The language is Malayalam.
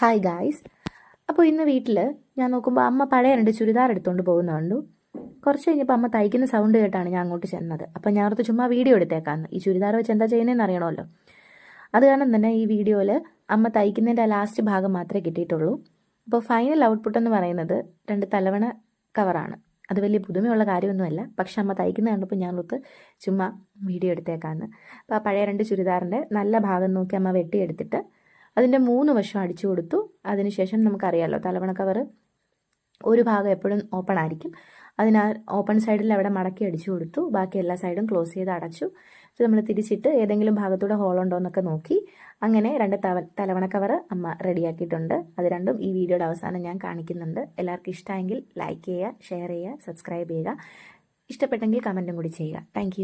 Hi guys. അപ്പോൾ ഇന്ന് വീട്ടിൽ ഞാൻ നോക്കുമ്പോൾ അമ്മ പഴയ 2 ചുരിദാർ എടുത്തുകൊണ്ട് പോകുന്ന കണ്ടു. കുറച്ച് കഴിഞ്ഞപ്പോൾ അമ്മ തയ്ക്കുന്ന സൗണ്ട് കേട്ടാണ് ഞാൻ അങ്ങോട്ട് ചെന്നത്. അപ്പോൾ ഞാൻ ഓർത്ത് ചുമ്മാ വീഡിയോ എടുത്തേക്കാന്ന്. ഈ ചുരിദാർ വെച്ച് എന്താ ചെയ്യുന്നതെന്ന് അറിയണമല്ലോ. അത് കാരണം തന്നെ ഈ വീഡിയോയിൽ അമ്മ തയ്ക്കുന്നതിൻ്റെ ആ ലാസ്റ്റ് ഭാഗം മാത്രമേ കിട്ടിയിട്ടുള്ളൂ. അപ്പോൾ ഫൈനൽ ഔട്ട്പുട്ട് എന്ന് പറയുന്നത് 2 തലവണ കവറാണ്. അത് വലിയ പുതുമയുള്ള കാര്യമൊന്നുമല്ല. പക്ഷെ അമ്മ തയ്ക്കുന്ന കണ്ടപ്പോൾ ഞാൻ ഓർത്ത് ചുമ്മാ വീഡിയോ എടുത്തേക്കാന്ന്. അപ്പോൾ ആ പഴയ 2 ചുരിദാറിൻ്റെ നല്ല ഭാഗം നോക്കി അമ്മ വെട്ടിയെടുത്തിട്ട് അതിൻ്റെ 3 വശം അടിച്ചു കൊടുത്തു. അതിനുശേഷം നമുക്കറിയാമല്ലോ, തലവണ കവർ ഒരു ഭാഗം എപ്പോഴും ഓപ്പൺ ആയിരിക്കും. അതിനാ ഓപ്പൺ സൈഡിൽ അവിടെ മടക്കി അടിച്ചു കൊടുത്തു. ബാക്കി എല്ലാ സൈഡും ക്ലോസ് ചെയ്ത് അടച്ചു. ഇത് നമ്മൾ തിരിച്ചിട്ട് ഏതെങ്കിലും ഭാഗത്തൂടെ ഹോളുണ്ടോ എന്നൊക്കെ നോക്കി അങ്ങനെ 2 തലവണ കവർ അമ്മ റെഡിയാക്കിയിട്ടുണ്ട്. അത് രണ്ടും ഈ വീഡിയോയുടെ അവസാനം ഞാൻ കാണിക്കുന്നുണ്ട്. എല്ലാവർക്കും ഇഷ്ടമെങ്കിൽ ലൈക്ക് ചെയ്യുക, ഷെയർ ചെയ്യുക, സബ്സ്ക്രൈബ് ചെയ്യുക. ഇഷ്ടപ്പെട്ടെങ്കിൽ കമൻറ്റും കൂടി ചെയ്യുക. താങ്ക്